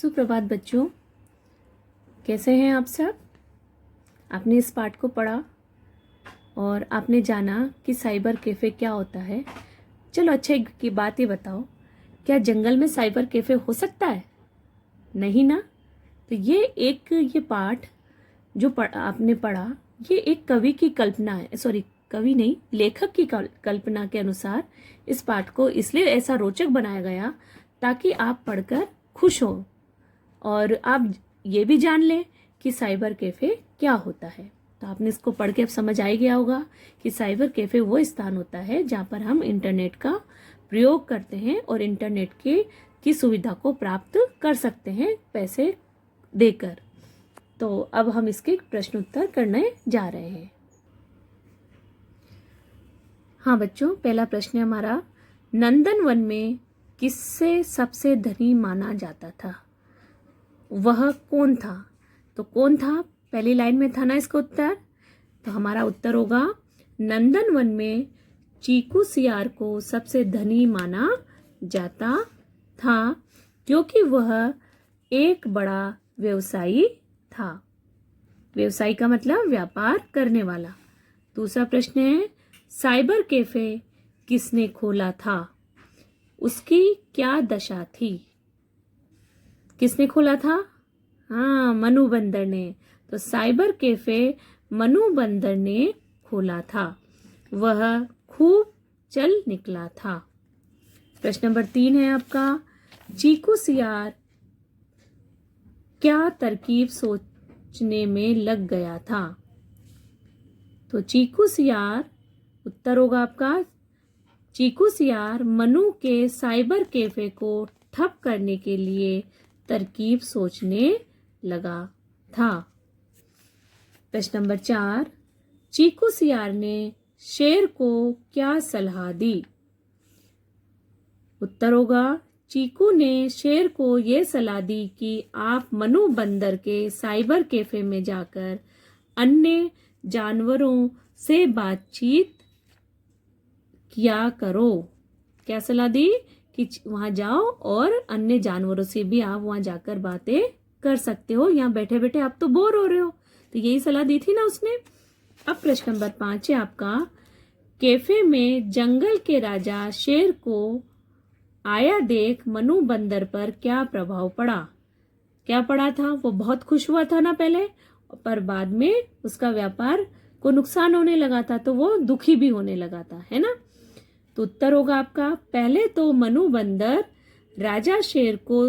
सुप्रभात बच्चों, कैसे हैं आप सब। आपने इस पाठ को पढ़ा और आपने जाना कि साइबर कैफ़े क्या होता है। चलो अच्छे की बात ये बताओ, क्या जंगल में साइबर कैफ़े हो सकता है? नहीं ना। तो ये पाठ जो आपने पढ़ा, ये एक कवि की कल्पना है। सॉरी, कवि नहीं, लेखक की कल्पना के अनुसार इस पाठ को इसलिए ऐसा रोचक बनाया गया ताकि आप पढ़कर खुश हो और आप ये भी जान लें कि साइबर कैफ़े क्या होता है। तो आपने इसको पढ़ के अब समझ आ ही गया होगा कि साइबर कैफ़े वो स्थान होता है जहाँ पर हम इंटरनेट का प्रयोग करते हैं और इंटरनेट की सुविधा को प्राप्त कर सकते हैं पैसे देकर। तो अब हम इसके प्रश्न उत्तर करने जा रहे हैं। हाँ बच्चों, पहला प्रश्न है हमारा, नंदनवन में किससे सबसे धनी माना जाता था? वह कौन था? तो कौन था पहली लाइन में था ना इसका उत्तर। तो हमारा उत्तर होगा, नंदनवन में चीकू सियार को सबसे धनी माना जाता था क्योंकि वह एक बड़ा व्यवसायी था। व्यवसायी का मतलब व्यापार करने वाला। दूसरा प्रश्न है, साइबर कैफे किसने खोला था? उसकी क्या दशा थी? किसने खोला था? हाँ, मनु बंदर ने। तो साइबर कैफे मनु बंदर ने खोला था। वह खूब चल निकला था। प्रश्न नंबर 3 है आपका, चीकू सियार क्या तरकीब सोचने में लग गया था? तो चीकू सियार, उत्तर होगा आपका, चीकू सियार मनु के साइबर कैफे को ठप करने के लिए तरकीब सोचने लगा था। प्रश्न नंबर 4, चीकू सियार ने शेर को क्या सलाह दी? उत्तर होगा, चीकू ने शेर को ये सलाह दी कि आप मनु बंदर के साइबर कैफे में जाकर अन्य जानवरों से बातचीत किया करो। क्या सलाह दी? कि वहां जाओ और अन्य जानवरों से भी आप वहां जाकर बातें कर सकते हो। यहाँ बैठे बैठे आप तो बोर हो रहे हो, तो यही सलाह दी थी ना उसने। अब प्रश्न नंबर 5 है आपका, कैफे में जंगल के राजा शेर को आया देख मनु बंदर पर क्या प्रभाव पड़ा? क्या पड़ा था? वो बहुत खुश हुआ था ना पहले, पर बाद में उसका व्यापार को नुकसान होने लगा था, तो वो दुखी भी होने लगा था, है ना। तो उत्तर होगा आपका, पहले तो मनु बंदर राजा शेर को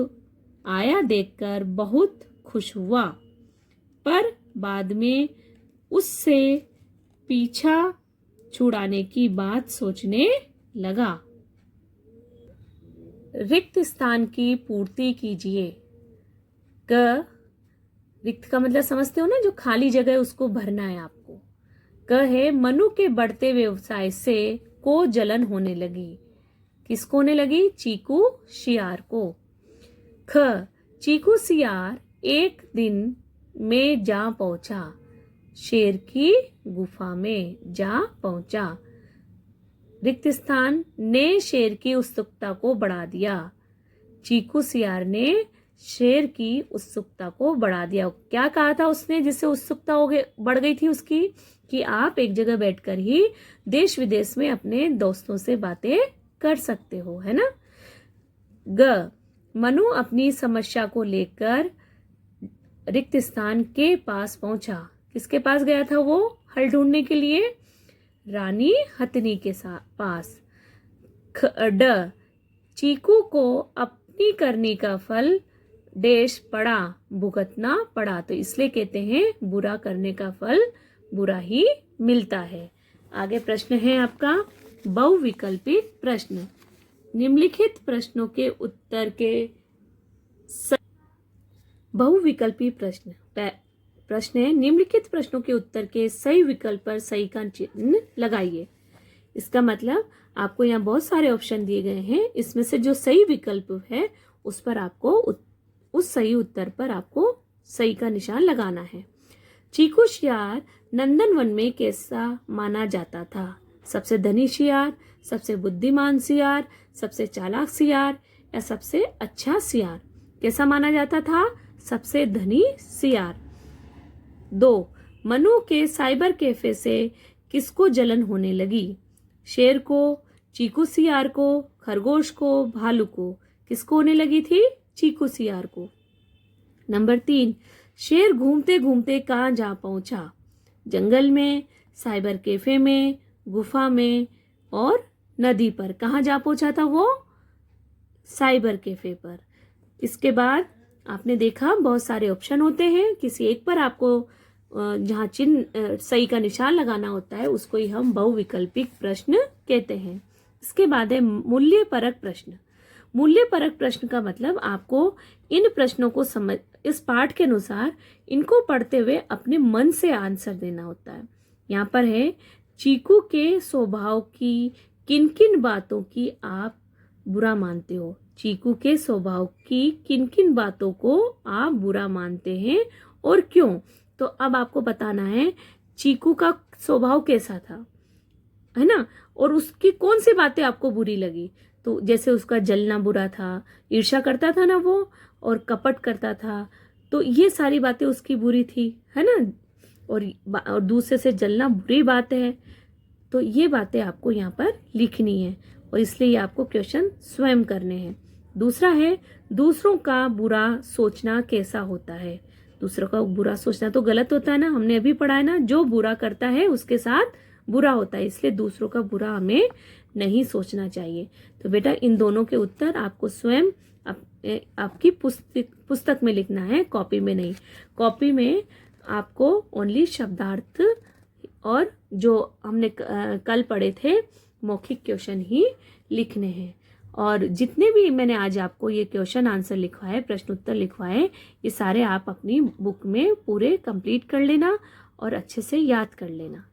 आया देखकर बहुत खुश हुआ, पर बाद में उससे पीछा छुड़ाने की बात सोचने लगा। रिक्त स्थान की पूर्ति कीजिए। रिक्त का मतलब समझते हो ना, जो खाली जगह उसको भरना है आपको। है, मनु के बढ़ते व्यवसाय से को जलन होने लगी। किसको होने लगी? चीकू सियार को। चीकू सियार एक दिन में जा पहुंचा, शेर की गुफा में जा पहुंचा। रिक्त स्थान ने शेर की उत्सुकता को बढ़ा दिया। चीकू सियार ने शेर की उत्सुकता को बढ़ा दिया। क्या कहा था उसने जिससे उत्सुकता बढ़ गई थी उसकी? कि आप एक जगह बैठकर ही देश विदेश में अपने दोस्तों से बातें कर सकते हो, है ना। मनु अपनी समस्या को लेकर रिक्त स्थान के पास पहुंचा। किसके पास गया था वो हल ढूंढने के लिए? रानी हथनी के पास। चीकू को अपनी करनी का फल देश पड़ा, भुगतना पड़ा। तो इसलिए कहते हैं बुरा करने का फल बुरा ही मिलता है। आगे प्रश्न है आपका, बहुविकल्पी प्रश्न। निम्नलिखित प्रश्नों के उत्तर के बहुविकल्पी प्रश्न है, निम्नलिखित प्रश्नों के उत्तर के सही विकल्प पर सही का चिन्ह लगाइए। इसका मतलब आपको यहाँ बहुत सारे ऑप्शन दिए गए हैं, इसमें से जो सही विकल्प है उस पर आपको उस सही उत्तर पर आपको सही का निशान लगाना है। चीकू सियार नंदनवन में कैसा माना जाता था? सबसे धनी सियार, सबसे बुद्धिमान सियार, सबसे चालाक सियार या सबसे अच्छा सियार? कैसा माना जाता था? सबसे धनी सियार। 2, मनु के साइबर कैफे से किसको जलन होने लगी? शेर को, चीकू सियार को, खरगोश को, भालू को? किसको होने लगी थी? चीकू सियार को। नंबर 3, शेर घूमते घूमते कहाँ जा पहुंचा? जंगल में, साइबर कैफे में, गुफा में और नदी पर। कहाँ जा पहुंचा था वो? साइबर कैफे पर। इसके बाद आपने देखा बहुत सारे ऑप्शन होते हैं, किसी एक पर आपको जहाँ चिन्ह सही का निशान लगाना होता है उसको ही हम बहुविकल्पिक प्रश्न कहते हैं। इसके बाद है मूल्य परक प्रश्न। मूल्य परक प्रश्न का मतलब आपको इन प्रश्नों को समझ, इस पाठ के अनुसार इनको पढ़ते हुए अपने मन से आंसर देना होता है। यहाँ पर है, चीकू के स्वभाव की किन किन बातों की आप बुरा मानते हो? चीकू के स्वभाव की किन किन बातों को आप बुरा मानते हैं और क्यों? तो अब आपको बताना है चीकू का स्वभाव कैसा था, है ना, और उसकी कौन सी बातें आपको बुरी लगी। तो जैसे उसका जलना बुरा था, ईर्ष्या करता था ना वो, और कपट करता था, तो ये सारी बातें उसकी बुरी थी, है ना। और दूसरे से जलना बुरी बात है, तो ये बातें आपको यहाँ पर लिखनी है और इसलिए आपको क्वेश्चन स्वयं करने हैं। दूसरा है, दूसरों का बुरा सोचना कैसा होता है? दूसरों का बुरा सोचना तो गलत होता है ना, हमने अभी पढ़ा है ना, जो बुरा करता है उसके साथ बुरा होता है, इसलिए दूसरों का बुरा हमें नहीं सोचना चाहिए। तो बेटा इन दोनों के उत्तर आपको स्वयं आपकी पुस्तक में लिखना है, कॉपी में नहीं। कॉपी में आपको ओनली शब्दार्थ और जो हमने कल पढ़े थे मौखिक क्वेश्चन ही लिखने हैं। और जितने भी मैंने आज आपको ये क्वेश्चन आंसर लिखवाए, प्रश्न उत्तर लिखवाए, ये सारे आप अपनी बुक में पूरे कंप्लीट कर लेना और अच्छे से याद कर लेना।